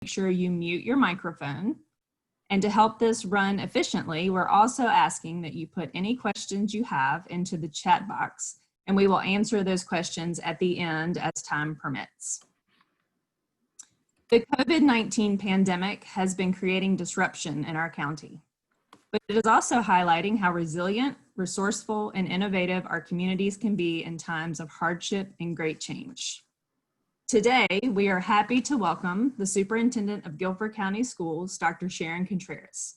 make sure you mute your microphone. And to help this run efficiently, we're also asking that you put any questions you have into the chat box, and we will answer those questions at the end as time permits. The COVID-19 pandemic has been creating disruption in our county, but it is also highlighting how resilient, resourceful, and innovative our communities can be in times of hardship and great change. Today, we are happy to welcome the Superintendent of Guilford County Schools, Dr. Sharon Contreras.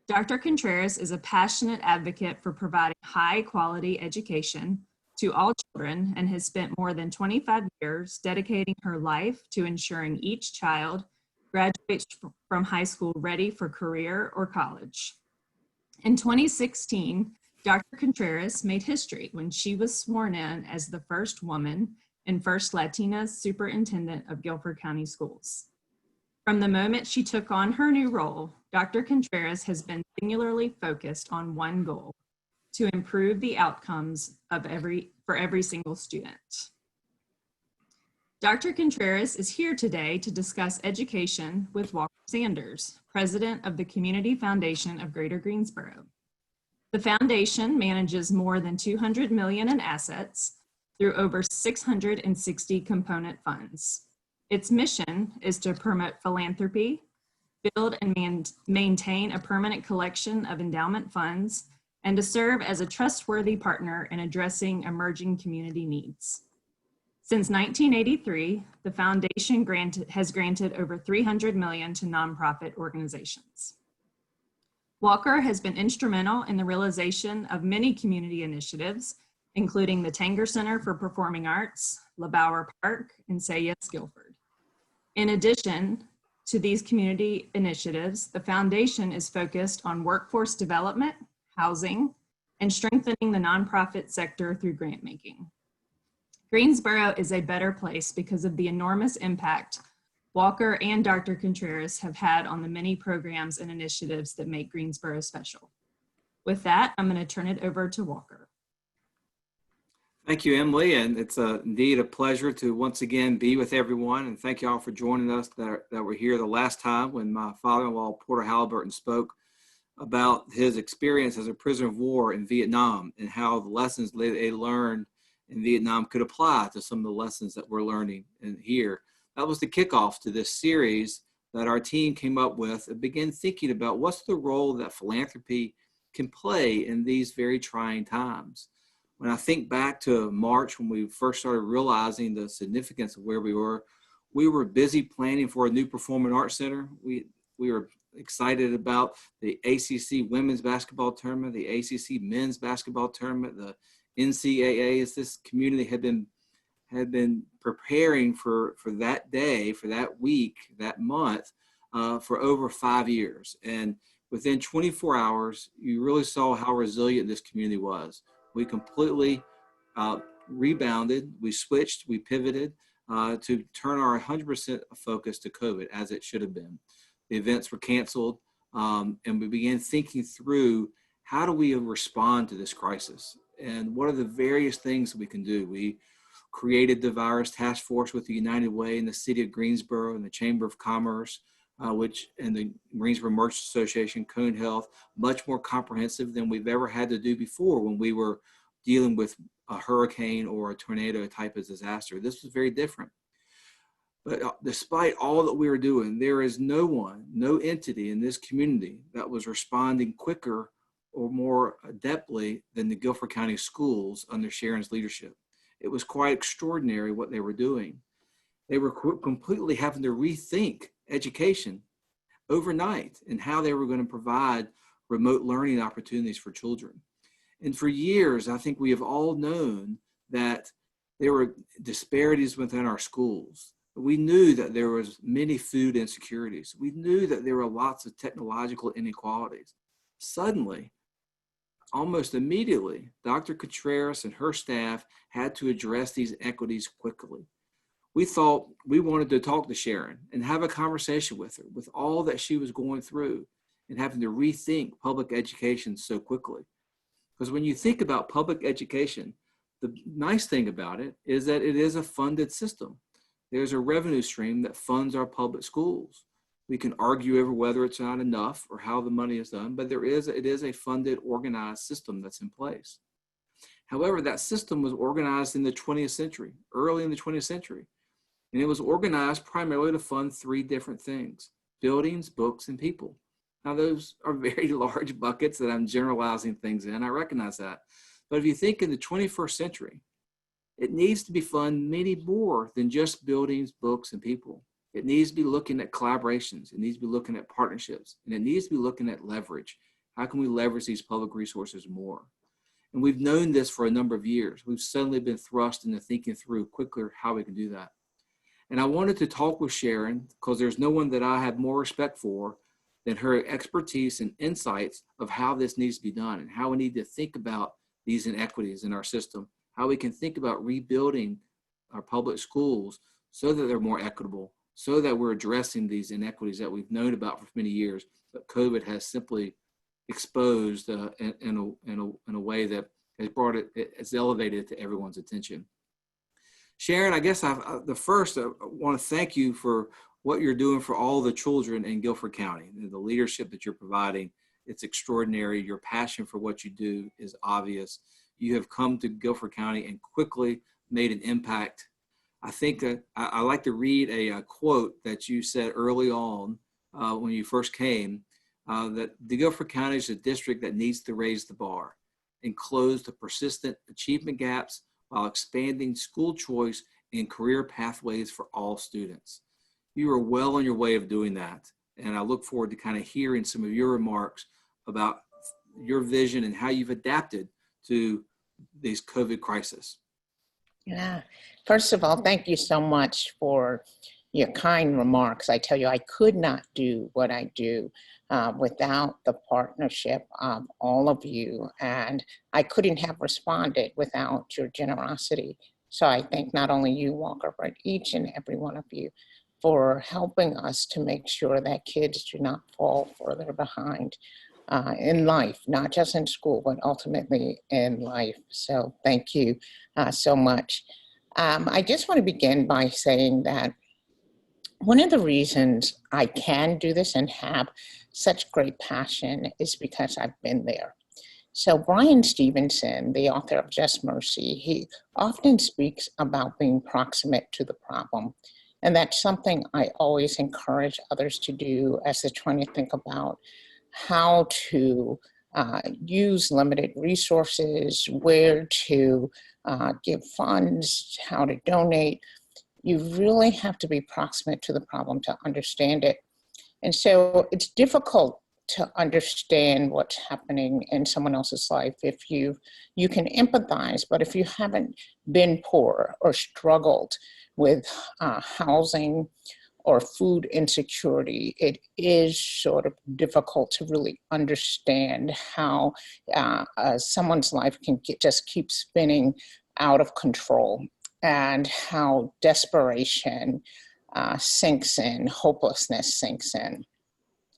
Dr. Contreras is a passionate advocate for providing high-quality education to all children and has spent more than 25 years dedicating her life to ensuring each child graduates from high school ready for career or college. In 2016, Dr. Contreras made history when she was sworn in as the first woman and first Latina superintendent of Guilford County Schools. From the moment she took on her new role, Dr. Contreras has been singularly focused on one goal: to improve the outcomes for every single student. Dr. Contreras is here today to discuss education with Walker Sanders, president of the Community Foundation of Greater Greensboro. The foundation manages more than $200 million in assets through over 660 component funds. Its mission is to promote philanthropy, build and maintain a permanent collection of endowment funds, and to serve as a trustworthy partner in addressing emerging community needs. Since 1983, the foundation has granted over $300 million to nonprofit organizations. Walker has been instrumental in the realization of many community initiatives, including the Tanger Center for Performing Arts, LeBauer Park, and Say Yes Guilford. In addition to these community initiatives, the foundation is focused on workforce development, housing, and strengthening the nonprofit sector through grant making. Greensboro is a better place because of the enormous impact Walker and Dr. Contreras have had on the many programs and initiatives that make Greensboro special. With that, I'm going to turn it over to Walker. Thank you, Emily, and it's indeed a pleasure to once again be with everyone, and thank you all for joining us that were here the last time when my father-in-law, Porter Halliburton, spoke about his experience as a prisoner of war in Vietnam and how the lessons they learned in Vietnam could apply to some of the lessons that we're learning in here. That was the kickoff to this series that our team came up with and began thinking about what's the role that philanthropy can play in these very trying times. When I think back to March, when we first started realizing the significance of where we were busy planning for a new performing arts center. We were excited about the ACC women's basketball tournament, the ACC men's basketball tournament, the NCAA, as this community had been preparing for that day, for that week, that month, for over 5 years. And within 24 hours, you really saw how resilient this community was. We completely rebounded, we switched, we pivoted to turn our 100% focus to COVID as it should have been. The events were canceled, and we began thinking through how do we respond to this crisis and what are the various things that we can do. We created the virus task force with the United Way in the city of Greensboro and the Chamber of Commerce, and the Greensboro Merchants Association, Cone Health, much more comprehensive than we've ever had to do before when we were dealing with a hurricane or a tornado type of disaster. This was very different. But despite all that we were doing, there is no entity in this community that was responding quicker or more adeptly than the Guilford County Schools under Sharon's leadership. It was quite extraordinary what they were doing. They were completely having to rethink education overnight and how they were going to provide remote learning opportunities for children. And for years, I think we have all known that there were disparities within our schools. We knew that there was many food insecurities. We knew that there were lots of technological inequalities. Suddenly, almost immediately, Dr. Contreras and her staff had to address these equities quickly. We thought we wanted to talk to Sharon and have a conversation with her with all that she was going through and having to rethink public education so quickly. Because when you think about public education, the nice thing about it is that it is a funded system. There's a revenue stream that funds our public schools. We can argue over whether it's not enough or how the money is done, but it is a funded, organized system that's in place. However, that system was organized in the 20th century, early in the 20th century, and it was organized primarily to fund three different things: buildings, books, and people. Now, those are very large buckets that I'm generalizing things in. I recognize that. But if you think in the 21st century, it needs to be funded many more than just buildings, books, and people. It needs to be looking at collaborations. It needs to be looking at partnerships. And it needs to be looking at leverage. How can we leverage these public resources more? And we've known this for a number of years. We've suddenly been thrust into thinking through quicker how we can do that. And I wanted to talk with Sharon because there's no one that I have more respect for than her expertise and insights of how this needs to be done and how we need to think about these inequities in our system, how we can think about rebuilding our public schools so that they're more equitable, so that we're addressing these inequities that we've known about for many years, but COVID has simply exposed in a way that has brought it's elevated it to everyone's attention. Sharon, I guess I want to thank you for what you're doing for all the children in Guilford County, the leadership that you're providing. It's extraordinary. Your passion for what you do is obvious. You have come to Guilford County and quickly made an impact. I think that I like to read a quote that you said early on when you first came, that the Guilford County is a district that needs to raise the bar and close the persistent achievement gaps while expanding school choice and career pathways for all students. You are well on your way of doing that. And I look forward to kind of hearing some of your remarks about your vision and how you've adapted to these COVID crisis. Yeah. First of all, thank you so much for your kind remarks. I tell you, I could not do what I do without the partnership of all of you. And I couldn't have responded without your generosity. So I thank not only you, Walker, but each and every one of you for helping us to make sure that kids do not fall further behind in life, not just in school, but ultimately in life. So thank you so much. I just want to begin by saying that one of the reasons I can do this and have such great passion is because I've been there. So Brian Stevenson, the author of Just Mercy, he often speaks about being proximate to the problem. And that's something I always encourage others to do as they're trying to think about how to use limited resources, where to give funds, how to donate. You really have to be proximate to the problem to understand it. And so it's difficult to understand what's happening in someone else's life if you can empathize, but if you haven't been poor or struggled with housing or food insecurity, it is sort of difficult to really understand how someone's life can just keep spinning out of control and how desperation sinks in, hopelessness sinks in.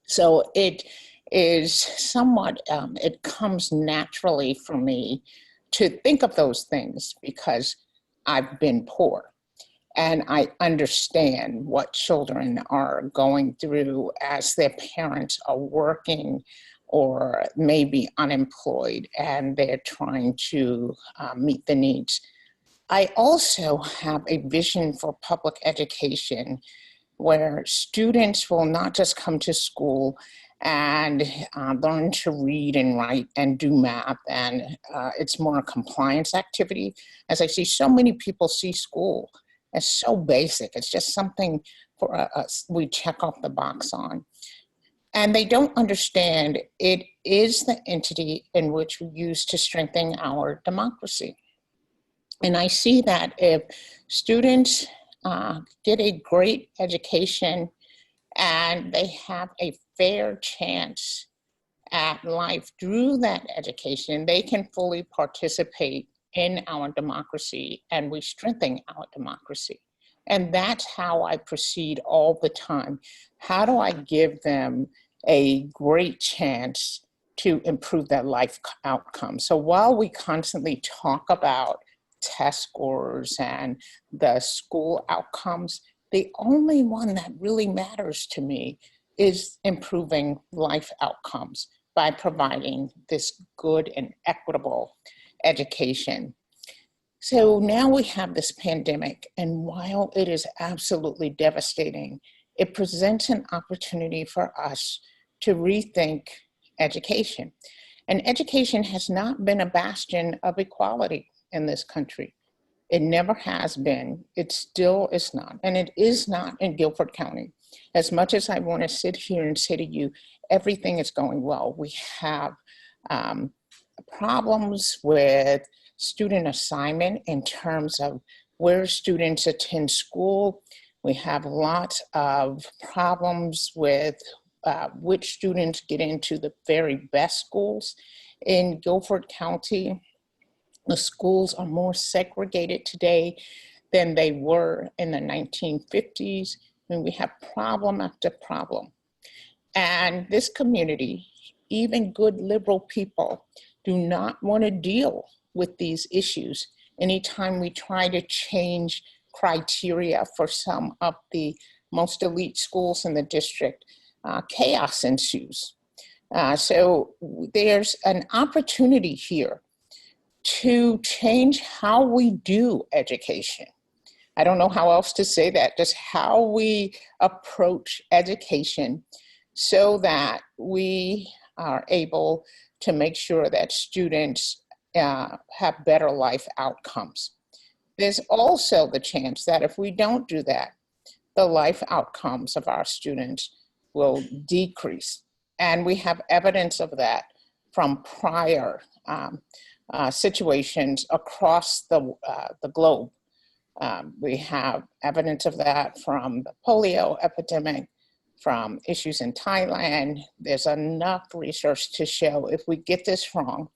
So it is somewhat, it comes naturally for me to think of those things because I've been poor. And I understand what children are going through as their parents are working or maybe unemployed and they're trying to meet the needs. I also have a vision for public education where students will not just come to school and learn to read and write and do math, and it's more a compliance activity. As I see, so many people see school as so basic. It's just something for us we check off the box on. And they don't understand it is the entity in which we use to strengthen our democracy. And I see that if students get a great education and they have a fair chance at life through that education, they can fully participate in our democracy and we strengthen our democracy. And that's how I proceed all the time. How do I give them a great chance to improve their life outcome? So while we constantly talk about test scores and the school outcomes, the only one that really matters to me is improving life outcomes by providing this good and equitable education. So now we have this pandemic, and while it is absolutely devastating, it presents an opportunity for us to rethink education. And education has not been a bastion of equality in this country. It never has been. It still is not. And it is not in Guilford County. As much as I want to sit here and say to you, everything is going well. We have problems with student assignment in terms of where students attend school. We have lots of problems with which students get into the very best schools. In Guilford County, the schools are more segregated today than they were in the 1950s, and we have problem after problem. And this community, even good liberal people, do not want to deal with these issues anytime we try to change criteria for some of the most elite schools in the district. Chaos ensues. So there's an opportunity here to change how we do education. I don't know how else to say that, just how we approach education so that we are able to make sure that students have better life outcomes. There's also the chance that if we don't do that, the life outcomes of our students will decrease. And we have evidence of that from prior situations across the globe. We have evidence of that from the polio epidemic, from issues in Thailand. There's enough research to show if we get this wrong,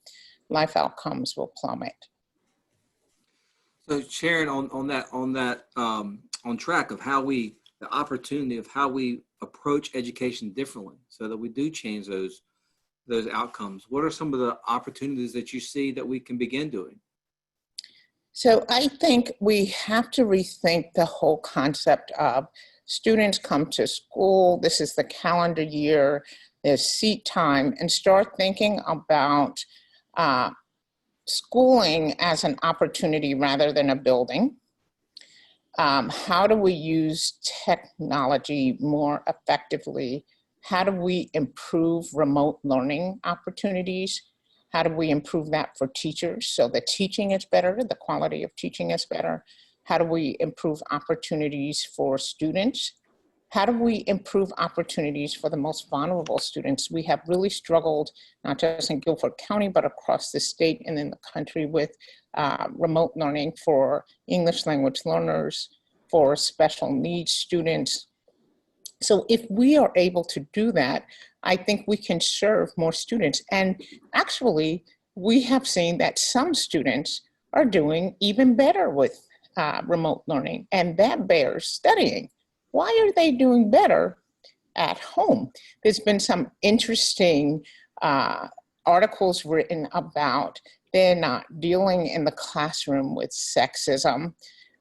life outcomes will plummet. So Sharon, on track of how the opportunity of how we approach education differently so that we do change those outcomes. What are some of the opportunities that you see that we can begin doing? So I think we have to rethink the whole concept of students come to school, this is the calendar year, there's seat time, and start thinking about schooling as an opportunity rather than a building. How do we use technology more effectively? How do we improve remote learning opportunities? How do we improve that for teachers so the teaching is better, the quality of teaching is better? How do we improve opportunities for students? How do we improve opportunities for the most vulnerable students? We have really struggled, not just in Guilford County, but across the state and in the country with remote learning for English language learners, for special needs students. So if we are able to do that, I think we can serve more students. And actually, we have seen that some students are doing even better with remote learning, and that bears studying. Why are they doing better at home? There's been some interesting articles written about they're not dealing in the classroom with sexism,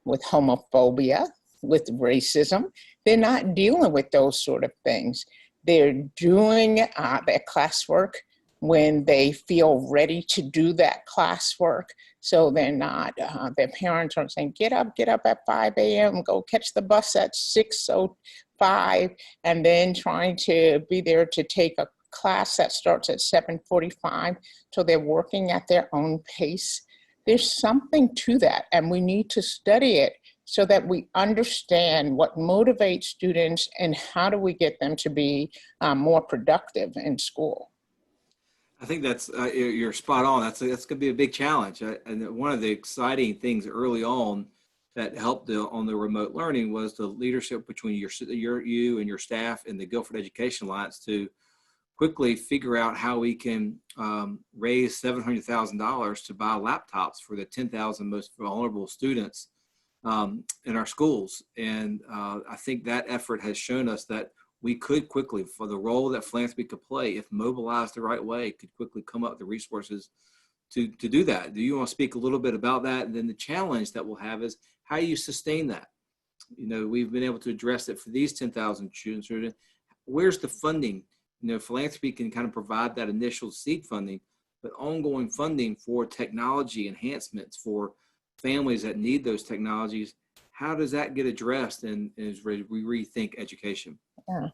with homophobia, with racism. They're not dealing with those sort of things. They're doing their classwork when they feel ready to do that classwork. So they're not, their parents aren't saying, get up at 5 a.m., go catch the bus at 6:05, and then trying to be there to take a class that starts at 7:45. So they're working at their own pace. There's something to that, and we need to study it so that we understand what motivates students and how do we get them to be more productive in school. I think that's you're spot on. That's going to be a big challenge. And one of the exciting things early on that helped on the remote learning was the leadership between you and your staff in the Guilford Education Alliance to quickly figure out how we can raise $700,000 to buy laptops for the 10,000 most vulnerable students in our schools. And I think that effort has shown us that we could quickly, for the role that philanthropy could play, if mobilized the right way, could quickly come up with the resources to do that. Do you want to speak a little bit about that? And then the challenge that we'll have is how you sustain that. You know, we've been able to address it for these 10,000 students. where's the funding? Philanthropy can kind of provide that initial seed funding, but ongoing funding for technology enhancements for families that need those technologies, how does that get addressed as we rethink education? Yeah,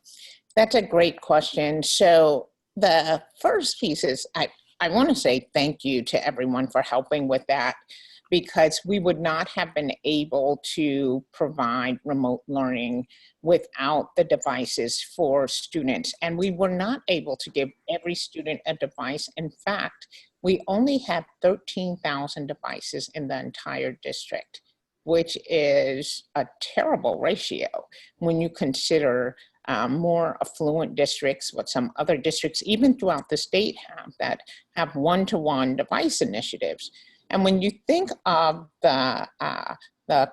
that's a great question. So the first piece is I want to say thank you to everyone for helping with that, because we would not have been able to provide remote learning without the devices for students. And we were not able to give every student a device. In fact, we only had 13,000 devices in the entire district, which is a terrible ratio when you consider more affluent districts, what some other districts, even throughout the state, have that have one-to-one device initiatives. And when you think of the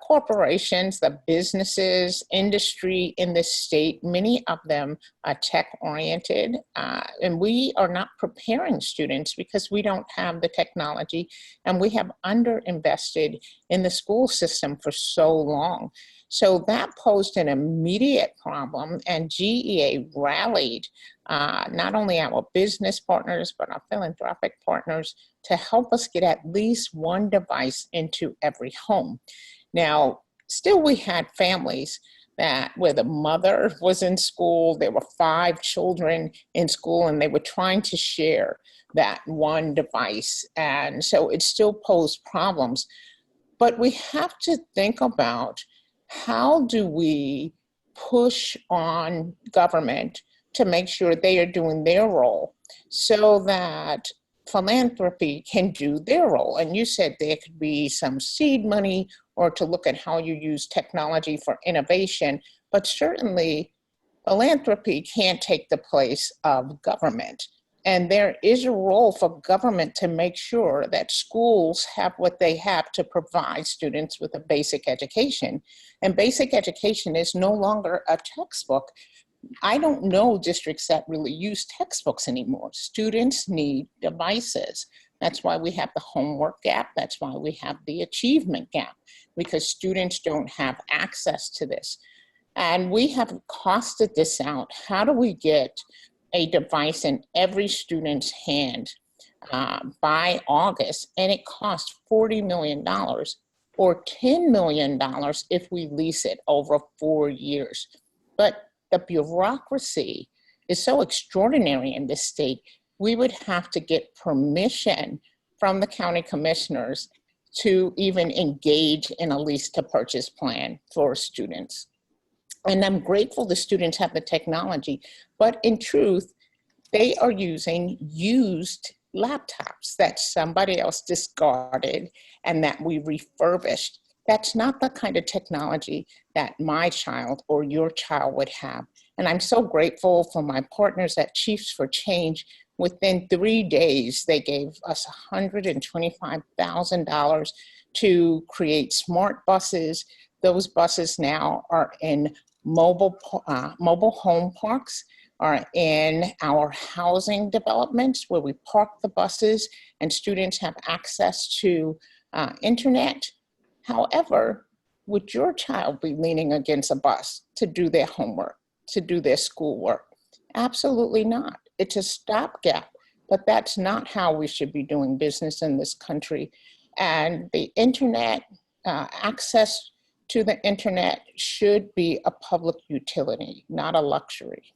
corporations, the businesses, industry in this state, many of them are tech-oriented, and we are not preparing students because we don't have the technology, and we have underinvested in the school system for so long. So that posed an immediate problem, and GEA rallied not only our business partners, but our philanthropic partners to help us get at least one device into every home. Now, still we had families that where the mother was in school, there were 5 children in school, and they were trying to share that one device. And so it still posed problems. But we have to think about, how do we push on government to make sure they are doing their role so that philanthropy can do their role? And you said there could be some seed money or to look at how you use technology for innovation, but certainly philanthropy can't take the place of government. And there is a role for government to make sure that schools have what they have to provide students with a basic education. And basic education is no longer a textbook. I don't know districts that really use textbooks anymore. Students need devices. That's why we have the homework gap. That's why we have the achievement gap, because students don't have access to this. And we have costed this out. How do we get a device in every student's hand by August? And it costs $40 million or $10 million if we lease it over 4 years. But the bureaucracy is so extraordinary in this state, we would have to get permission from the county commissioners to even engage in a lease to purchase plan for students. And I'm grateful the students have the technology, but in truth, they are using used laptops that somebody else discarded and that we refurbished. That's not the kind of technology that my child or your child would have. And I'm so grateful for my partners at Chiefs for Change. Within 3 days, they gave us $125,000 to create smart buses. Those buses now are in mobile home parks, are in our housing developments where we park the buses and students have access to internet. However, would your child be leaning against a bus to do their homework, to do their schoolwork? Absolutely not. It's a stopgap, but that's not how we should be doing business in this country. And the internet, access to the internet should be a public utility, not a luxury.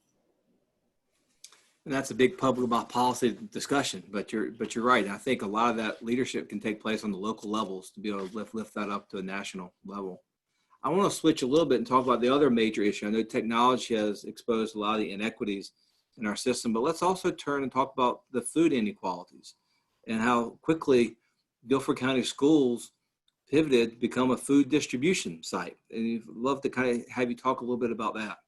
And that's a big public policy discussion, but you're right. I think a lot of that leadership can take place on the local levels to be able to lift that up to a national level. I want to switch a little bit and talk about the other major issue. I know technology has exposed a lot of the inequities in our system, but let's also turn and talk about the food inequalities and how quickly Guilford County schools pivoted to become a food distribution site. And I'd love to kind of have you talk a little bit about that.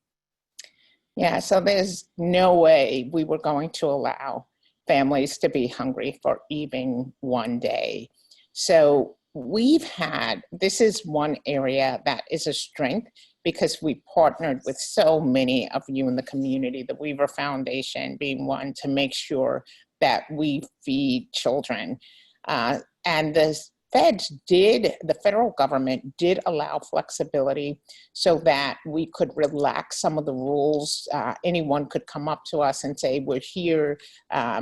Yeah, so there's no way we were going to allow families to be hungry for even one day. So this is one area that is a strength because we partnered with so many of you in the community, the Weaver Foundation being one, to make sure that we feed children. And the the federal government did allow flexibility so that we could relax some of the rules. Anyone could come up to us and say, we're here,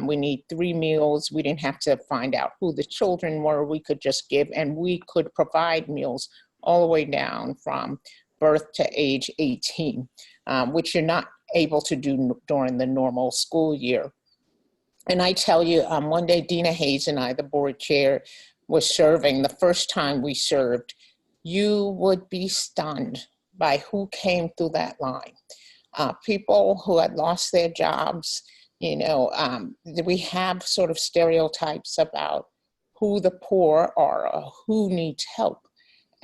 we need 3 meals. We didn't have to find out who the children were. We could just give, and we could provide meals all the way down from birth to age 18, which you're not able to do during the normal school year. And I tell you, one day Dina Hayes and I, the board chair, was serving. The first time we served, you would be stunned by who came through that line. People who had lost their jobs, we have sort of stereotypes about who the poor are or who needs help.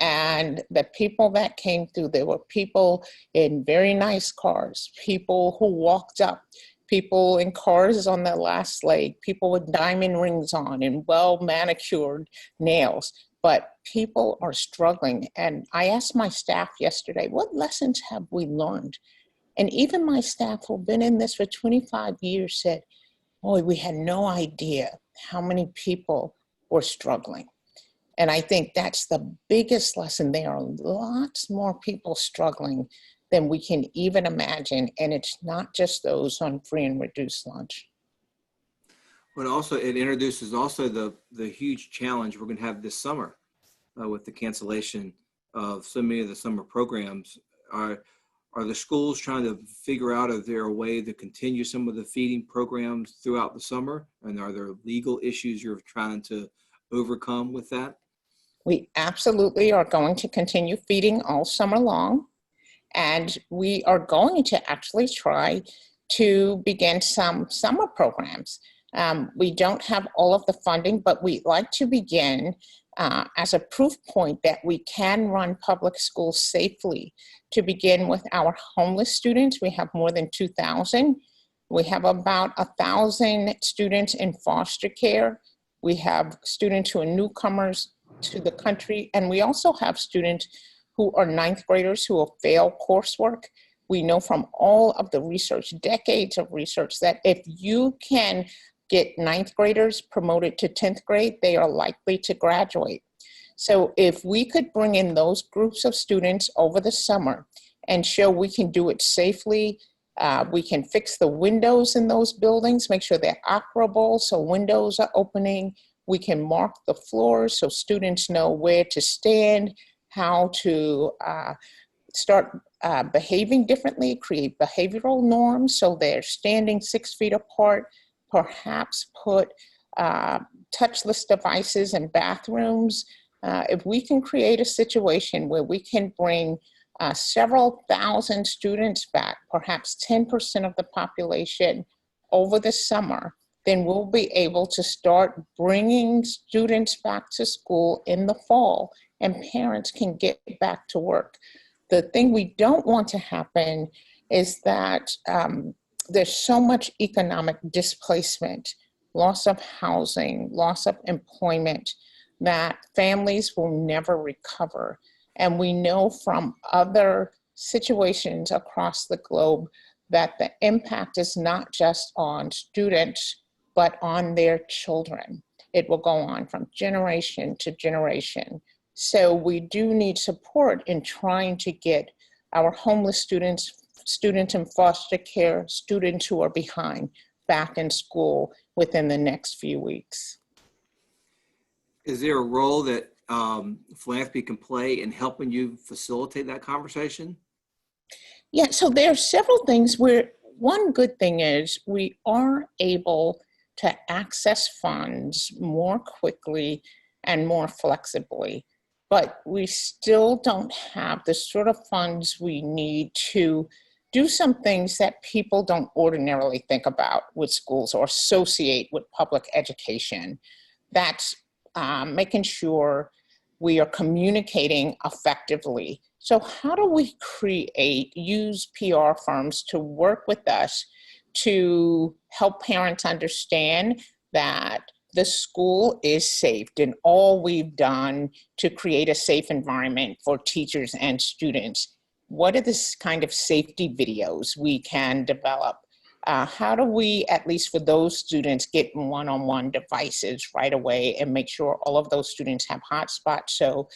And the people that came through, there were people in very nice cars, people who walked up, people in cars on their last leg, people with diamond rings on and well-manicured nails. But people are struggling. And I asked my staff yesterday, what lessons have we learned? And even my staff who've been in this for 25 years said, boy, we had no idea how many people were struggling. And I think that's the biggest lesson. There are lots more people struggling than we can even imagine. And it's not just those on free and reduced lunch. But also it introduces also the huge challenge we're going to have this summer with the cancellation of so many of the summer programs. Are the schools trying to figure out if there a way to continue some of the feeding programs throughout the summer? And are there legal issues you're trying to overcome with that? We absolutely are going to continue feeding all summer long. And we are going to actually try to begin some summer programs. We don't have all of the funding, but we'd like to begin as a proof point that we can run public schools safely. To begin with our homeless students, we have more than 2,000. We have about 1,000 students in foster care. We have students who are newcomers to the country, and we also have students who are ninth graders who will fail coursework. We know from all of the research, decades of research, that if you can get ninth graders promoted to 10th grade, they are likely to graduate. So if we could bring in those groups of students over the summer and show we can do it safely, we can fix the windows in those buildings, make sure they're operable so windows are opening. We can mark the floors so students know where to stand, how to start behaving differently, create behavioral norms so they're standing 6 feet apart, perhaps put touchless devices in bathrooms. If we can create a situation where we can bring several thousand students back, perhaps 10% of the population over the summer, then we'll be able to start bringing students back to school in the fall and parents can get back to work. The thing we don't want to happen is that there's so much economic displacement, loss of housing, loss of employment, that families will never recover. And we know from other situations across the globe that the impact is not just on students, but on their children. It will go on from generation to generation. So we do need support in trying to get our homeless students, students in foster care, students who are behind, back in school within the next few weeks. Is there a role that philanthropy can play in helping you facilitate that conversation? Yeah, so there are several things where one good thing is we are able to access funds more quickly and more flexibly, but we still don't have the sort of funds we need to do some things that people don't ordinarily think about with schools or associate with public education. That's making sure we are communicating effectively. So how do we use PR firms to work with us to help parents understand that the school is safe and all we've done to create a safe environment for teachers and students? What are the kind of safety videos we can develop how do we, at least for those students, get one-on-one devices right away and make sure all of those students have hotspots so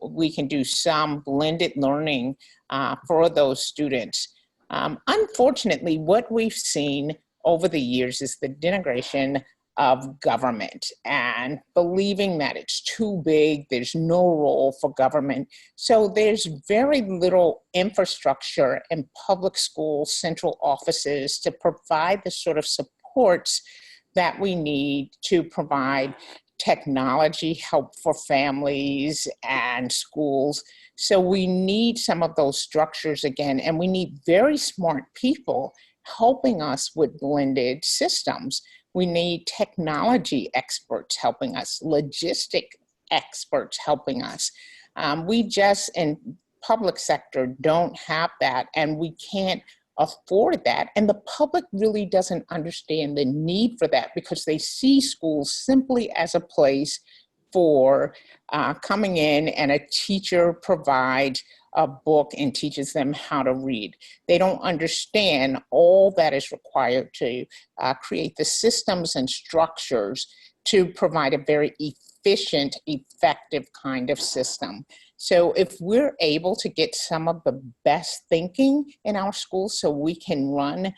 we can do some blended learning for those students? Unfortunately, what we've seen over the years is the denigration of government and believing that it's too big, there's no role for government. So there's very little infrastructure in public schools, central offices to provide the sort of supports that we need to provide technology help for families and schools. So we need some of those structures again, and we need very smart people helping us with blended systems. We need technology experts helping us, logistic experts helping us. We just, in public sector, don't have that, and we can't afford that. And the public really doesn't understand the need for that because they see schools simply as a place for coming in and a teacher provides a book and teaches them how to read. They don't understand all that is required to create the systems and structures to provide a very efficient, effective kind of system. So if we're able to get some of the best thinking in our schools so we can run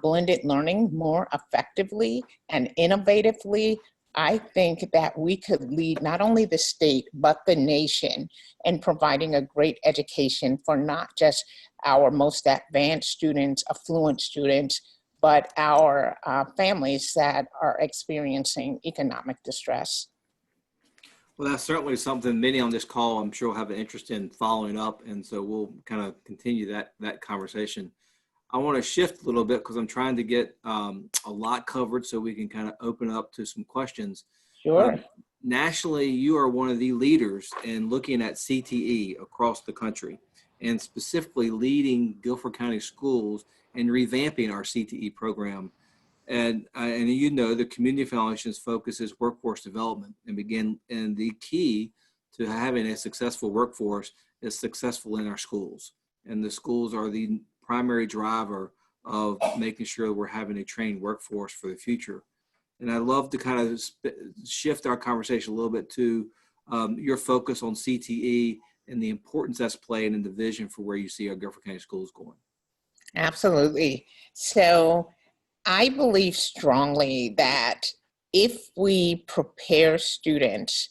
blended learning more effectively and innovatively, I think that we could lead not only the state, but the nation in providing a great education for not just our most advanced students, affluent students, but our families that are experiencing economic distress. Well, that's certainly something many on this call, I'm sure, will have an interest in following up. And so we'll kind of continue that conversation. I want to shift a little bit because I'm trying to get a lot covered so we can kind of open up to some questions. Sure. Nationally, you are one of the leaders in looking at CTE across the country and specifically leading Guilford County schools and revamping our CTE program. And you know, the Community Foundation's focus is workforce development and the key to having a successful workforce is successful in our schools. And the schools are the primary driver of making sure that we're having a trained workforce for the future. And I'd love to kind of shift our conversation a little bit to your focus on CTE and the importance that's playing in the vision for where you see our Guilford County schools going. Absolutely. So I believe strongly that if we prepare students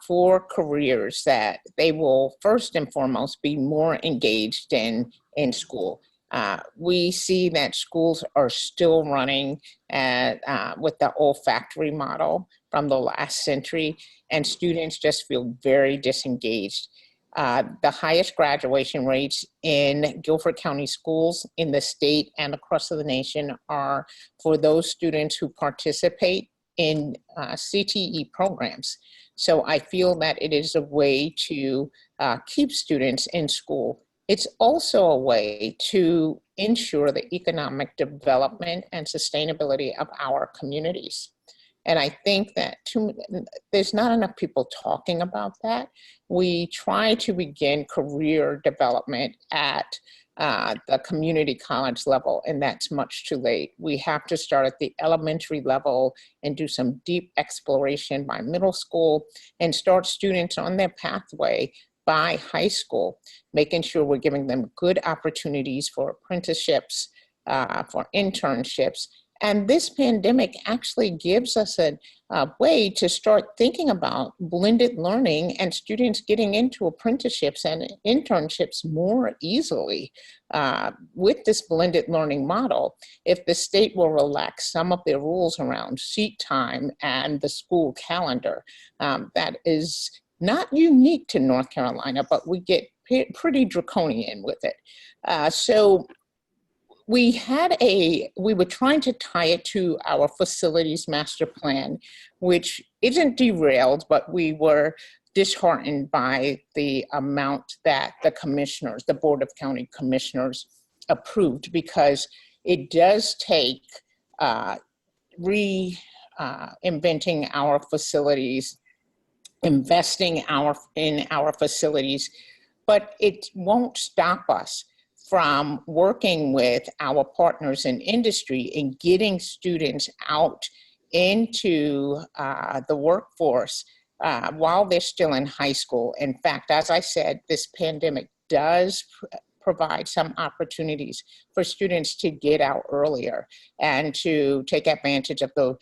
for careers, that they will first and foremost be more engaged in school. We see that schools are still running with the olfactory model from the last century, and students just feel very disengaged. The highest graduation rates in Guilford County schools in the state and across the nation are for those students who participate in CTE programs. So I feel that it is a way to keep students in school. It's also a way to ensure the economic development and sustainability of our communities. And I think that there's not enough people talking about that. We try to begin career development at the community college level, and that's much too late. We have to start at the elementary level and do some deep exploration by middle school and start students on their pathway by high school, making sure we're giving them good opportunities for apprenticeships, for internships. And this pandemic actually gives us a way to start thinking about blended learning and students getting into apprenticeships and internships more easily with this blended learning model. If the state will relax some of their rules around seat time and the school calendar, that is not unique to North Carolina, but we get pretty draconian with it. So we were trying to tie it to our facilities master plan, which isn't derailed, but we were disheartened by the amount that the commissioners, the Board of County Commissioners, approved, because it does take reinventing our facilities, investing in our facilities, but it won't stop us from working with our partners in industry in getting students out into the workforce while they're still in high school. In fact, as I said, this pandemic does provide some opportunities for students to get out earlier and to take advantage of the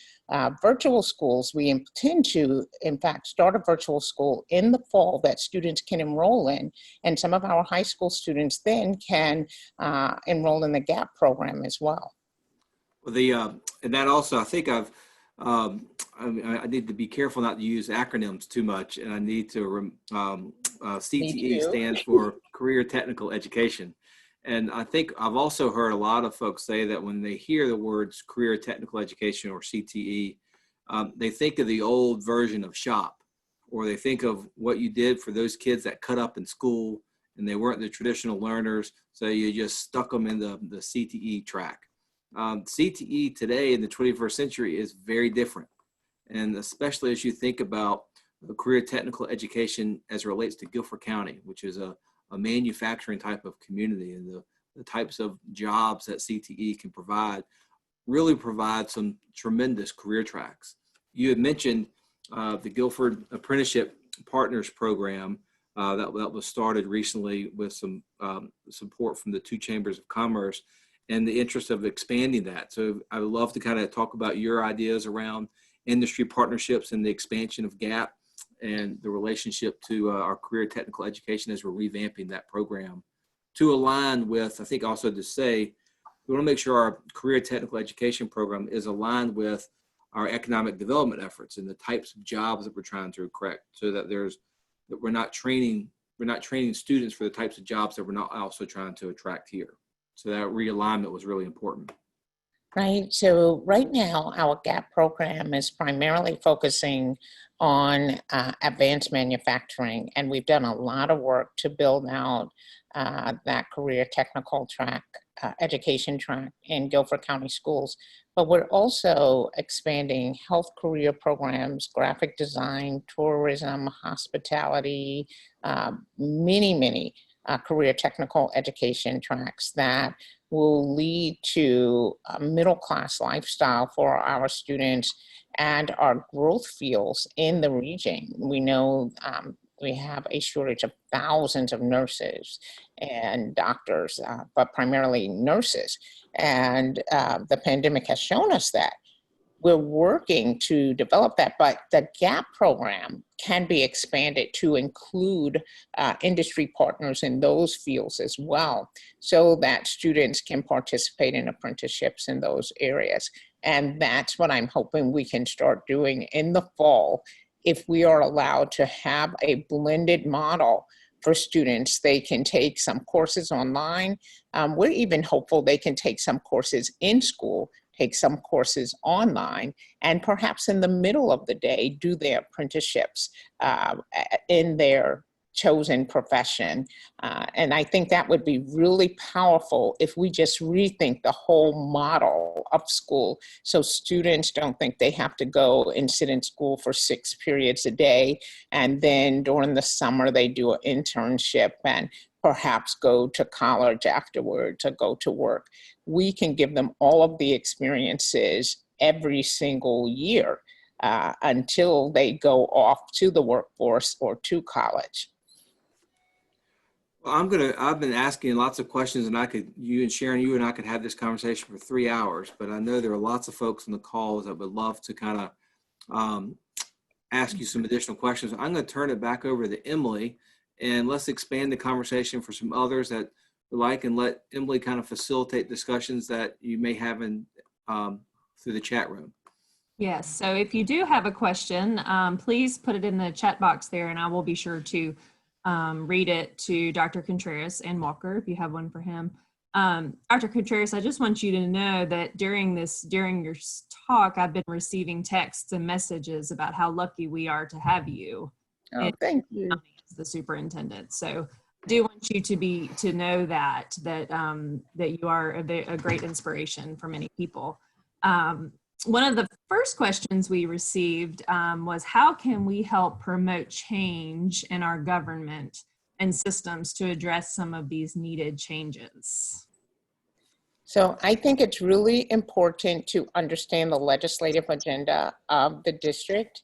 virtual schools. We intend to, in fact, start a virtual school in the fall that students can enroll in. And some of our high school students then can enroll in the GAP program as well. Well, and that also, I think I need to be careful not to use acronyms too much, and I need to, CTE stands for Career Technical Education. And I think I've also heard a lot of folks say that when they hear the words Career Technical Education or CTE, they think of the old version of SHOP, or they think of what you did for those kids that cut up in school and they weren't the traditional learners, so you just stuck them in the CTE track. CTE today in the 21st century is very different. And especially as you think about the career technical education as it relates to Guilford County, which is a manufacturing type of community, and the types of jobs that CTE can provide, really provide some tremendous career tracks. You had mentioned the Guilford Apprenticeship Partners Program that was started recently with some support from the two chambers of commerce, and the interest of expanding that. So I would love to kind of talk about your ideas around industry partnerships and the expansion of GAP and the relationship to our career technical education as we're revamping that program to align with, I think also to say, we want to make sure our career technical education program is aligned with our economic development efforts and the types of jobs that we're trying to correct, so that we're not training students for the types of jobs that we're not also trying to attract here. So that realignment was really important. Right. So right now, our GAP program is primarily focusing on advanced manufacturing, and we've done a lot of work to build out that career technical track, education track in Guilford County schools. But we're also expanding health career programs, graphic design, tourism, hospitality, many career technical education tracks that will lead to a middle-class lifestyle for our students and our growth fields in the region. We know we have a shortage of thousands of nurses and doctors, but primarily nurses. And the pandemic has shown us that. We're working to develop that, but the GAP program can be expanded to include industry partners in those fields as well, so that students can participate in apprenticeships in those areas. And that's what I'm hoping we can start doing in the fall. If we are allowed to have a blended model for students, they can take some courses online. We're even hopeful they can take some courses in school, take some courses online, and perhaps in the middle of the day do their apprenticeships in their chosen profession. And I think that would be really powerful if we just rethink the whole model of school, so students don't think they have to go and sit in school for 6 periods a day, and then during the summer they do an internship and perhaps go to college afterward to go to work. We can give them all of the experiences every single year until they go off to the workforce or to college. Well, I've been asking lots of questions, and you and Sharon, you and I could have this conversation for 3 hours, but I know there are lots of folks on the calls that would love to kind of ask you some additional questions. I'm going to turn it back over to Emily, and let's expand the conversation for some others that would like, and let Emily kind of facilitate discussions that you may have through the chat room. Yes, so if you do have a question, please put it in the chat box there, and I will be sure to read it to Dr. Contreras and Walker if you have one for him. Dr. Contreras, I just want you to know that during your talk, I've been receiving texts and messages about how lucky we are to have you. Oh, thank you. As the superintendent. So I do want you to know that you are a great inspiration for many people. One of the first questions we received was, how can we help promote change in our government and systems to address some of these needed changes? So I think it's really important to understand the legislative agenda of the district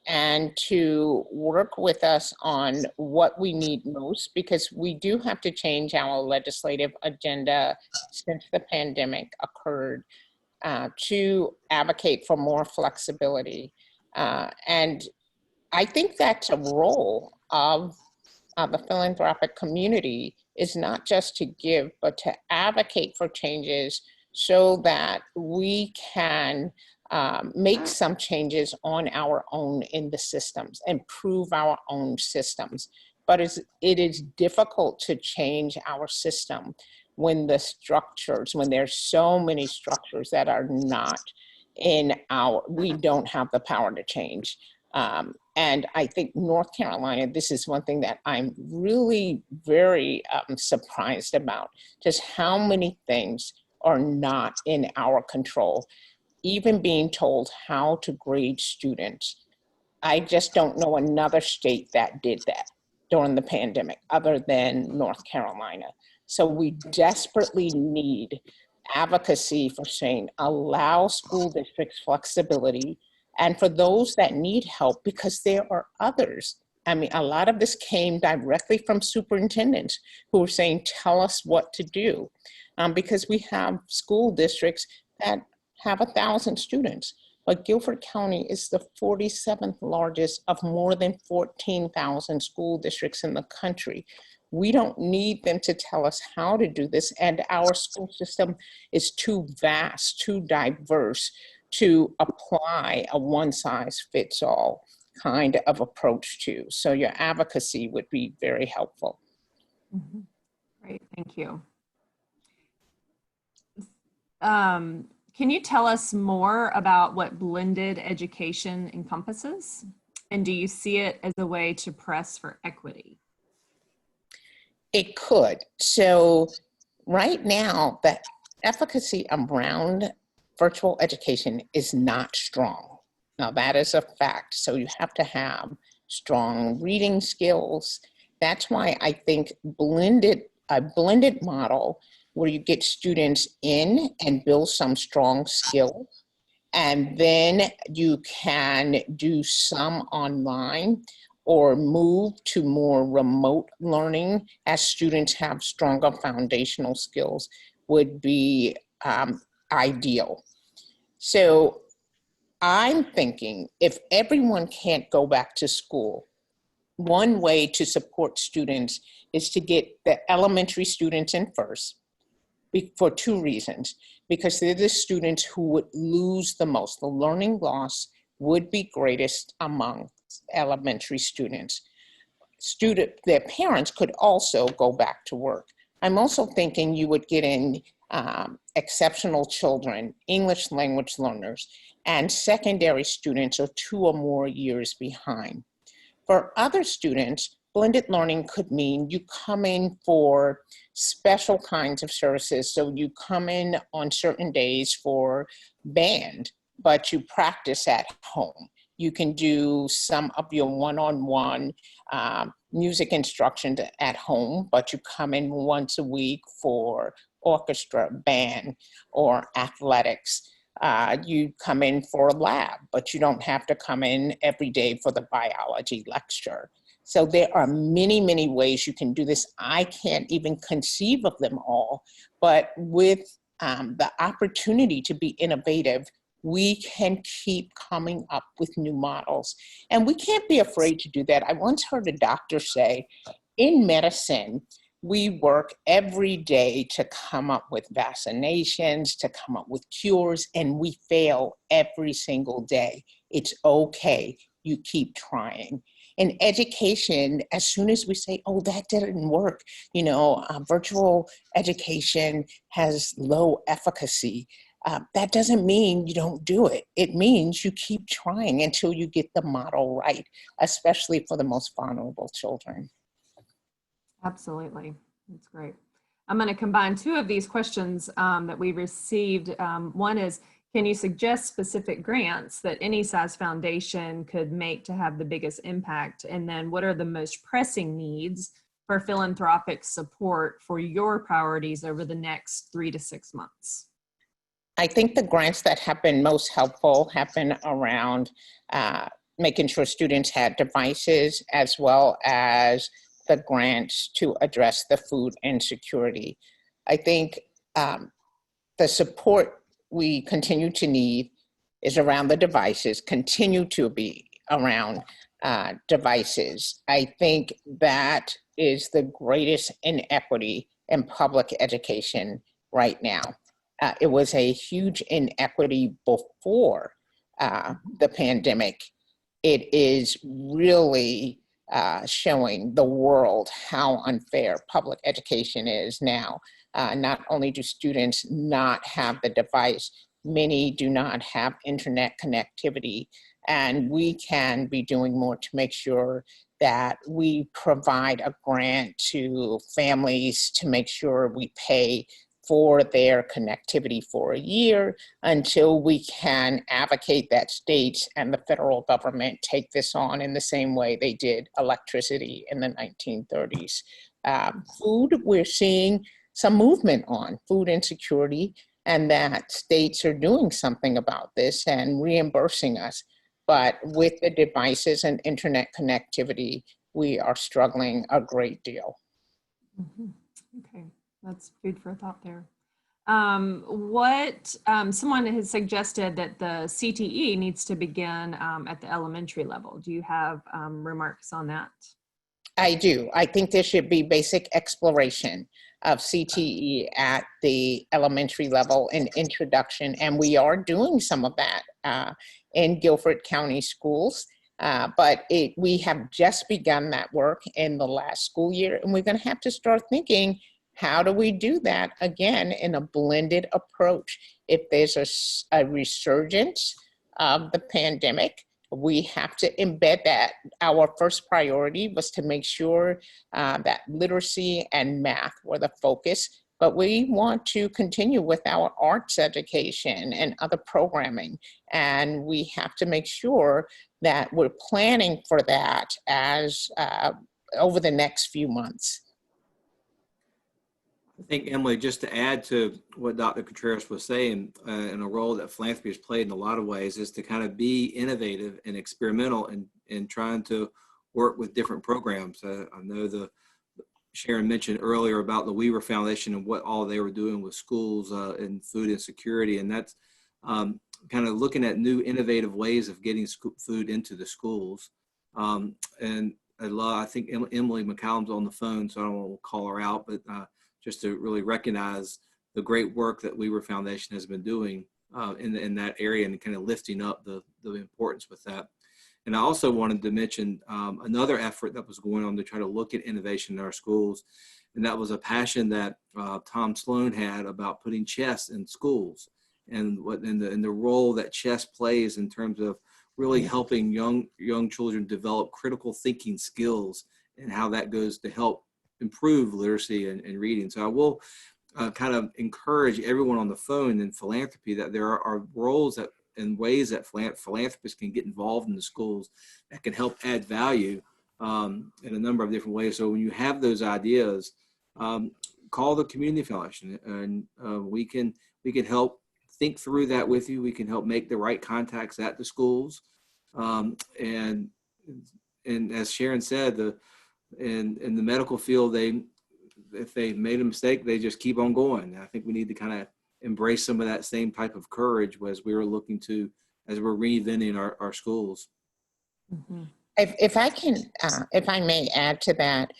and to work with us on what we need most, because we do have to change our legislative agenda since the pandemic occurred, to advocate for more flexibility. And I think that's a role of the philanthropic community, is not just to give, but to advocate for changes so that we can make some changes on our own in the systems, improve our own systems. But it is difficult to change our system when the structures, when there's so many structures that are not we don't have the power to change. And I think North Carolina, this is one thing that I'm really very surprised about, just how many things are not in our control. Even being told how to grade students. I just don't know another state that did that during the pandemic other than North Carolina. So we desperately need advocacy for saying, allow school districts flexibility. And for those that need help, because there are others. I mean, a lot of this came directly from superintendents who were saying, tell us what to do. Because we have school districts that have 1,000 students, but Guilford County is the 47th largest of more than 14,000 school districts in the country. We don't need them to tell us how to do this, and our school system is too vast, too diverse to apply a one-size-fits-all kind of approach to. So your advocacy would be very helpful. Mm-hmm. Great, thank you. Can you tell us more about what blended education encompasses? And do you see it as a way to press for equity? It could. So right now, the efficacy around virtual education is not strong. Now that is a fact. So you have to have strong reading skills. That's why I think a blended model where you get students in and build some strong skills, and then you can do some online or move to more remote learning as students have stronger foundational skills would be ideal. So I'm thinking if everyone can't go back to school, one way to support students is to get the elementary students in first, for two reasons. Because they're the students who would lose the most. The learning loss would be greatest among elementary students. Their parents could also go back to work. I'm also thinking you would get in exceptional children, English language learners, and secondary students are 2 or more years behind. For other students, blended learning could mean you come in for special kinds of services. So you come in on certain days for band, but you practice at home. You can do some of your one-on-one music instruction at home, but you come in once a week for orchestra, band, or athletics. You come in for a lab, but you don't have to come in every day for the biology lecture. So there are many, many ways you can do this. I can't even conceive of them all, but with the opportunity to be innovative, we can keep coming up with new models. And we can't be afraid to do that. I once heard a doctor say, in medicine, we work every day to come up with vaccinations, to come up with cures, and we fail every single day. It's okay. You keep trying. In education, as soon as we say, oh, that didn't work, virtual education has low efficacy, that doesn't mean you don't do it. It means you keep trying until you get the model right, especially for the most vulnerable children. Absolutely. That's great. I'm going to combine 2 of these questions that we received. One is, can you suggest specific grants that any size foundation could make to have the biggest impact? And then what are the most pressing needs for philanthropic support for your priorities over the next 3 to 6 months? I think the grants that have been most helpful have been around making sure students had devices, as well as the grants to address the food insecurity. I think the support we continue to need is around the devices, continue to be around devices. I think that is the greatest inequity in public education right now. It was a huge inequity before the pandemic. It is really showing the world how unfair public education is now. Not only do students not have the device, many do not have internet connectivity, and we can be doing more to make sure that we provide a grant to families to make sure we pay for their connectivity for a year until we can advocate that states and the federal government take this on in the same way they did electricity in the 1930s. Food, we're seeing some movement on food insecurity, and that states are doing something about this and reimbursing us. But with the devices and internet connectivity, we are struggling a great deal. Mm-hmm. Okay, that's food for thought there. Someone has suggested that the CTE needs to begin at the elementary level. Do you have remarks on that? I do. I think there should be basic exploration of CTE at the elementary level and introduction, and we are doing some of that in Guilford County schools, but we have just begun that work in the last school year, and we're going to have to start thinking, how do we do that again in a blended approach? If there's a resurgence of the pandemic, we have to embed that. Our first priority was to make sure that literacy and math were the focus, but we want to continue with our arts education and other programming. And we have to make sure that we're planning for that as over the next few months. I think, Emily, just to add to what Dr. Contreras was saying, and a role that philanthropy has played in a lot of ways is to kind of be innovative and experimental in trying to work with different programs. I know Sharon mentioned earlier about the Weaver Foundation and what all they were doing with schools and food insecurity, and that's kind of looking at new innovative ways of getting food into the schools. And I think Emily McCallum's on the phone, so I don't want to call her out, but just to really recognize the great work that Weaver Foundation has been doing in that area and kind of lifting up the importance with that. And I also wanted to mention another effort that was going on to try to look at innovation in our schools. And that was a passion that Tom Sloan had about putting chess in schools and the role that chess plays in terms of really helping young children develop critical thinking skills and how that goes to help improve literacy and reading. So I will kind of encourage everyone on the phone in philanthropy that there are roles and ways that philanthropists can get involved in the schools that can help add value in a number of different ways. So when you have those ideas, call the community foundation, and we can help think through that with you. We can help make the right contacts at the schools, and as Sharon said, in the medical field, if they made a mistake, they just keep on going. I think we need to kind of embrace some of that same type of courage as we're reinventing our schools. Mm-hmm. If I may add to that,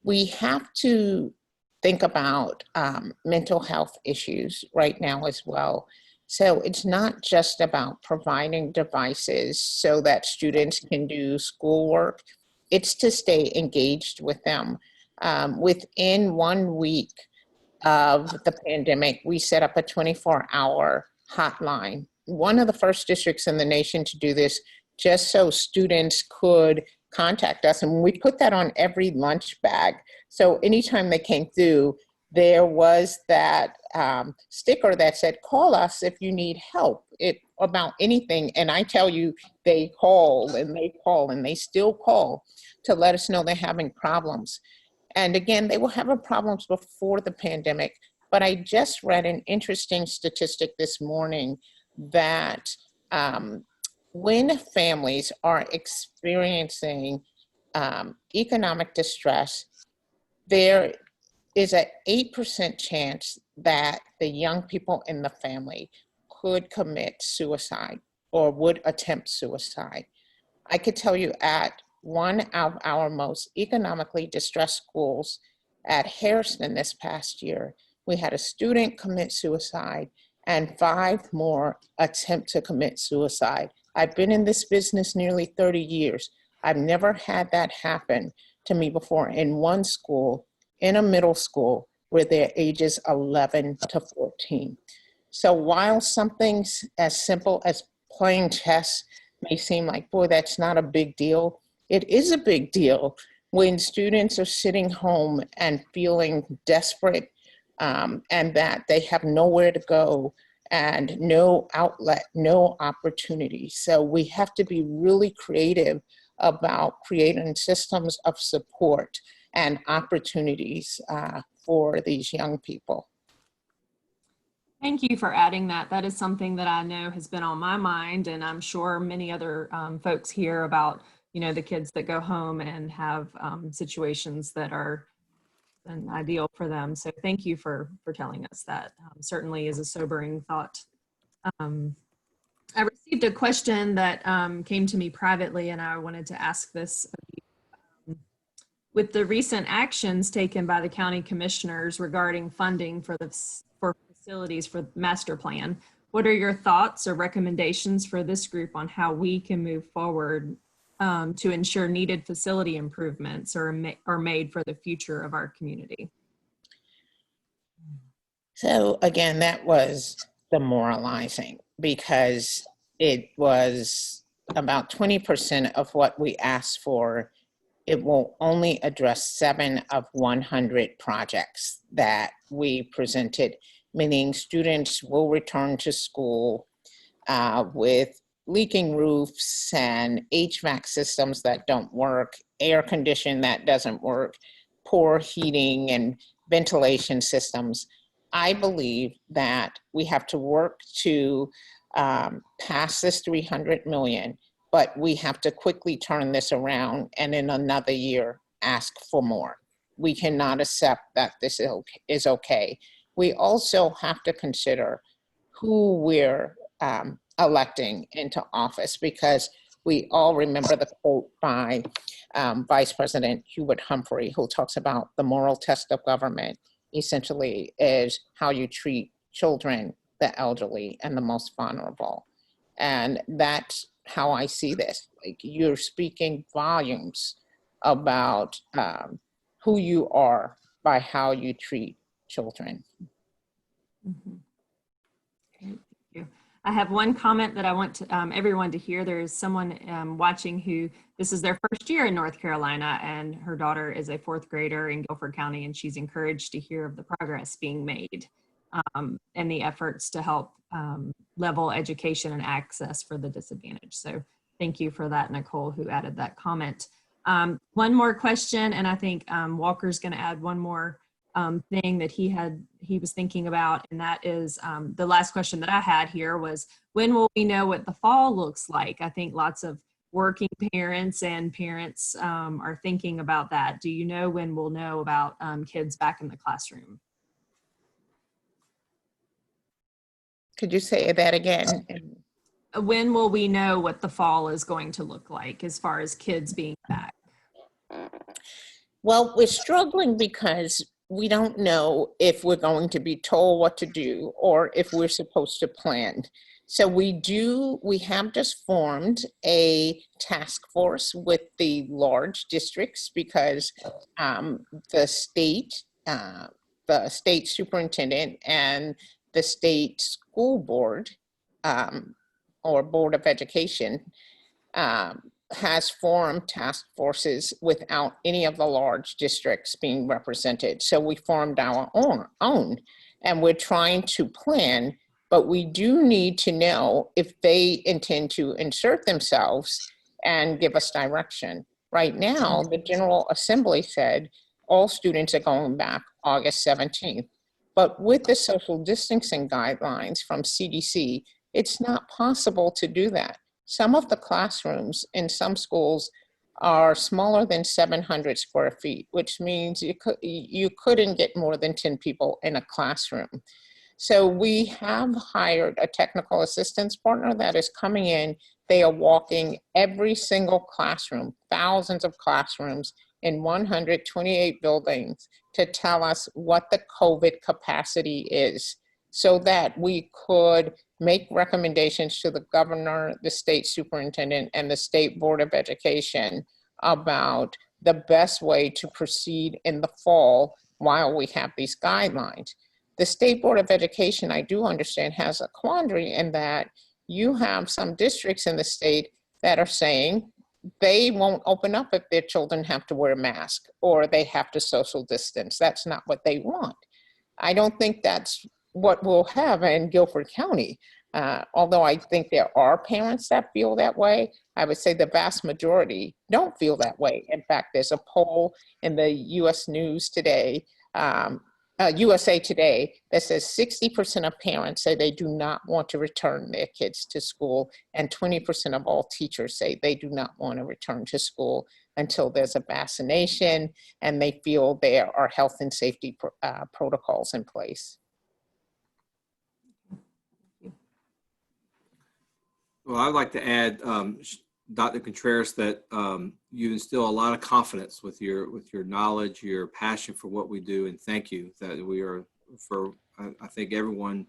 we have to think about mental health issues right now as well. So it's not just about providing devices so that students can do schoolwork. It's to stay engaged with them. Within 1 week of the pandemic, we set up a 24-hour hotline. One of the first districts in the nation to do this, just so students could contact us. And we put that on every lunch bag. So anytime they came through, there was that sticker that said, call us if you need help about anything. And I tell you, they call and they still call to let us know they're having problems. And again, they were having problems before the pandemic, but I just read an interesting statistic this morning that when families are experiencing economic distress, there is an 8% chance that the young people in the family could commit suicide or would attempt suicide. I could tell you at one of our most economically distressed schools at Harrison this past year, we had a student commit suicide and 5 more attempt to commit suicide. I've been in this business nearly 30 years. I've never had that happen to me before in one school, in a middle school, where they're ages 11 to 14. So while something as simple as playing chess may seem like, boy, that's not a big deal, it is a big deal when students are sitting home and feeling desperate and that they have nowhere to go and no outlet, no opportunity. So we have to be really creative about creating systems of support and opportunities for these young people. Thank you for adding that. That is something that I know has been on my mind, and I'm sure many other folks hear about, you know, the kids that go home and have situations that are ideal for them. So thank you for telling us that. Certainly is a sobering thought. I received a question that came to me privately, and I wanted to ask this of you. With the recent actions taken by the county commissioners regarding funding for facilities for the master plan, what are your thoughts or recommendations for this group on how we can move forward to ensure needed facility improvements are made for the future of our community? So again, that was demoralizing because it was about 20% of what we asked for. It will only address 7 of 100 projects that we presented, meaning students will return to school with leaking roofs and HVAC systems that don't work, air conditioning that doesn't work, poor heating and ventilation systems. I believe that we have to work to pass this 300 million, but we have to quickly turn this around and in another year ask for more. We cannot accept that this is okay. We also have to consider who we're electing into office, because we all remember the quote by Vice President Hubert Humphrey, who talks about the moral test of government essentially is how you treat children, the elderly, and the most vulnerable. And that's how I see this. Like, you're speaking volumes about who you are by how you treat children. Mm-hmm. Thank you. I have one comment that I want to, everyone to hear. There's someone watching who, this is their first year in North Carolina, and her daughter is a 4th grader in Guilford County, and she's encouraged to hear of the progress being made and the efforts to help level education and access for the disadvantaged. So thank you for that, Nicole, who added that comment. One more question, and I think Walker's going to add one more thing that he was thinking about, and that is the last question that I had here was, when will we know what the fall looks like? I think lots of working parents and parents are thinking about that. Do you know when we'll know about kids back in the classroom? Could you say that again? When will we know what the fall is going to look like as far as kids being back? Well, we're struggling because we don't know if we're going to be told what to do or if we're supposed to plan. So we have just formed a task force with the large districts because the state superintendent and the state school board or board of education has formed task forces without any of the large districts being represented. So we formed our own, and we're trying to plan, but we do need to know if they intend to insert themselves and give us direction. Right now, the General Assembly said all students are going back August 17th. But with the social distancing guidelines from CDC, it's not possible to do that. Some of the classrooms in some schools are smaller than 700 square feet, which means you couldn't get more than 10 people in a classroom. So we have hired a technical assistance partner that is coming in. They are walking every single classroom, thousands of classrooms in 128 buildings, to tell us what the COVID capacity is, so that we could make recommendations to the governor, the state superintendent, and the state board of education about the best way to proceed in the fall while we have these guidelines. The state board of education, I do understand, has a quandary in that you have some districts in the state that are saying they won't open up if their children have to wear a mask or they have to social distance. That's not what they want. I don't think that's what we'll have in Guilford County. Although I think there are parents that feel that way, I would say the vast majority don't feel that way. In fact, there's a poll in the US News today, USA Today, that says 60% of parents say they do not want to return their kids to school, and 20% of all teachers say they do not want to return to school until there's a vaccination and they feel there are health and safety protocols in place. Well, I'd like to add, Dr. Contreras, that you instill a lot of confidence with your knowledge, your passion for what we do, and thank you. That we are, for I think everyone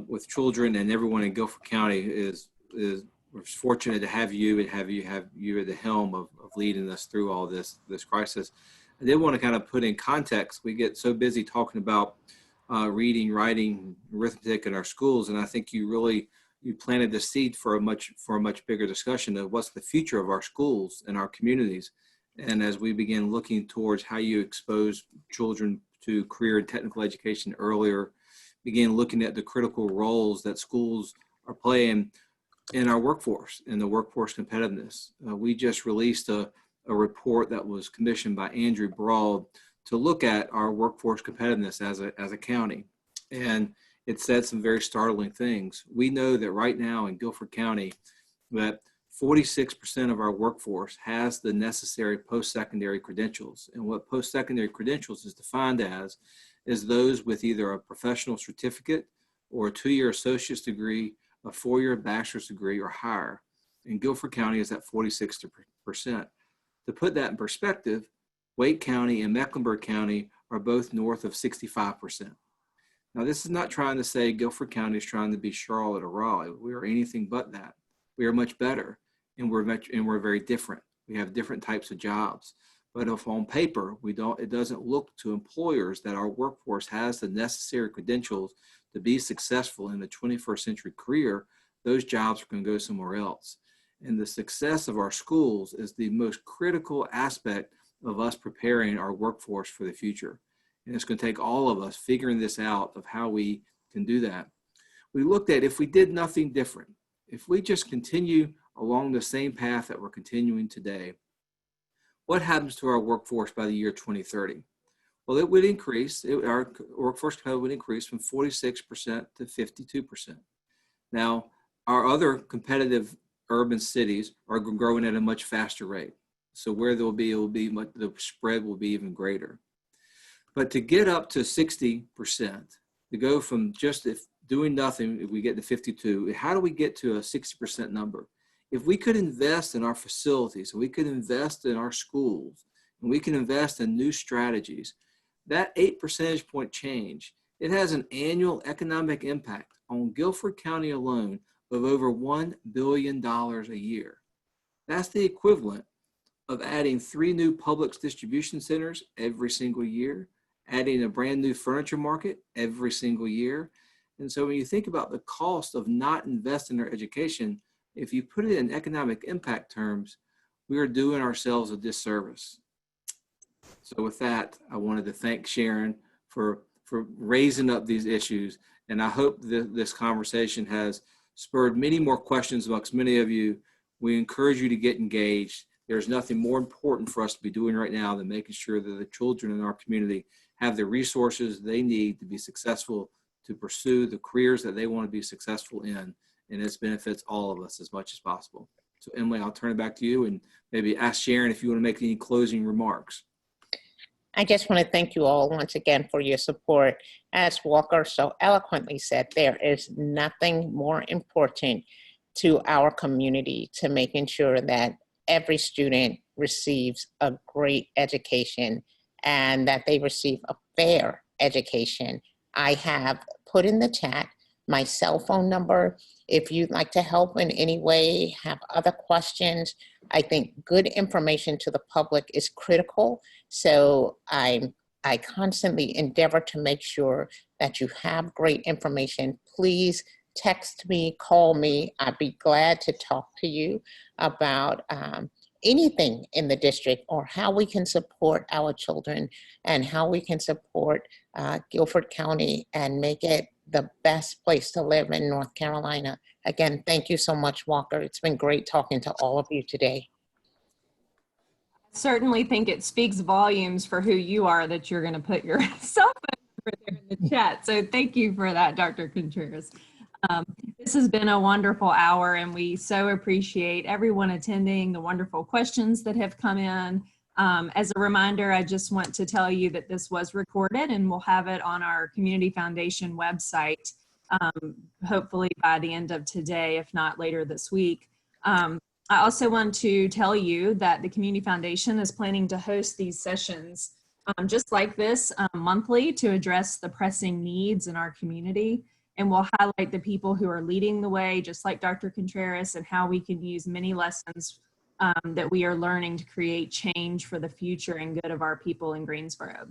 with children and everyone in Guilford County is we're fortunate to have you and have you at the helm of leading us through all this crisis. I did want to kind of put in context. We get so busy talking about reading, writing, arithmetic in our schools, and I think you planted the seed for a much bigger discussion of what's the future of our schools and our communities. And as we begin looking towards how you expose children to career and technical education earlier, begin looking at the critical roles that schools are playing in our workforce and the workforce competitiveness. We just released a report that was commissioned by Andrew Broad to look at our workforce competitiveness as a county. And it said some very startling things. We know that right now in Guilford County, that 46% of our workforce has the necessary post-secondary credentials. And what post-secondary credentials is defined as is those with either a professional certificate or a 2-year associate's degree, a 4-year bachelor's degree or higher. And Guilford County is at 46%. To put that in perspective, Wake County and Mecklenburg County are both north of 65%. Now, this is not trying to say Guilford County is trying to be Charlotte or Raleigh. We are anything but that. We are much better, and we're very different. We have different types of jobs. But if on paper, it doesn't look to employers that our workforce has the necessary credentials to be successful in the 21st century career, those jobs are going to go somewhere else. And the success of our schools is the most critical aspect of us preparing our workforce for the future. And it's going to take all of us figuring this out of how we can do that. We looked at if we did nothing different, if we just continue along the same path that we're continuing today, what happens to our workforce by the year 2030? Well, it would increase, our workforce would increase from 46% to 52%. Now, our other competitive urban cities are growing at a much faster rate. So where the spread will be even greater. But to get up to 60%, to go from just if doing nothing, if we get to 52, how do we get to a 60% number? If we could invest in our facilities, we could invest in our schools, and we can invest in new strategies, that 8 percentage point change, it has an annual economic impact on Guilford County alone of over $1 billion a year. That's the equivalent of adding 3 new Publix distribution centers every single year, adding a brand new furniture market every single year. And so when you think about the cost of not investing in our education, if you put it in economic impact terms, we are doing ourselves a disservice. So with that, I wanted to thank Sharon for raising up these issues. And I hope that this conversation has spurred many more questions amongst many of you. We encourage you to get engaged. There's nothing more important for us to be doing right now than making sure that the children in our community have the resources they need to be successful, to pursue the careers that they want to be successful in. And this benefits all of us as much as possible. So Emily, I'll turn it back to you and maybe ask Sharon if you want to make any closing remarks. I just want to thank you all once again for your support. As Walker so eloquently said, there is nothing more important to our community to making sure that every student receives a great education and that they receive a fair education. I have put in the chat my cell phone number. If you'd like to help in any way, have other questions, I think good information to the public is critical. So I constantly endeavor to make sure that you have great information. Please text me, call me. I'd be glad to talk to you about anything in the district or how we can support our children and how we can support Guilford County and make it the best place to live in North Carolina. Again, thank you so much, Walker. It's been great talking to all of you today. I certainly think it speaks volumes for who you are that you're going to put your cell phone number there in the chat. So thank you for that, Dr. Contreras. This has been a wonderful hour, and we so appreciate everyone attending, the wonderful questions that have come in. As a reminder, I just want to tell you that this was recorded and we'll have it on our Community Foundation website, hopefully by the end of today, if not later this week. I also want to tell you that the Community Foundation is planning to host these sessions just like this monthly to address the pressing needs in our community. And we'll highlight the people who are leading the way, just like Dr. Contreras, and how we can use many lessons that we are learning to create change for the future and good of our people in Greensboro.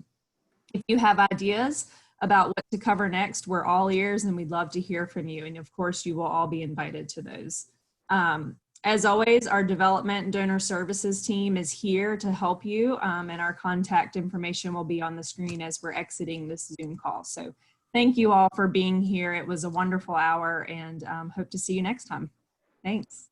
If you have ideas about what to cover next, we're all ears and we'd love to hear from you. And of course, you will all be invited to those. As always, our development and donor services team is here to help you, and our contact information will be on the screen as we're exiting this Zoom call. So thank you all for being here. It was a wonderful hour, and hope to see you next time. Thanks.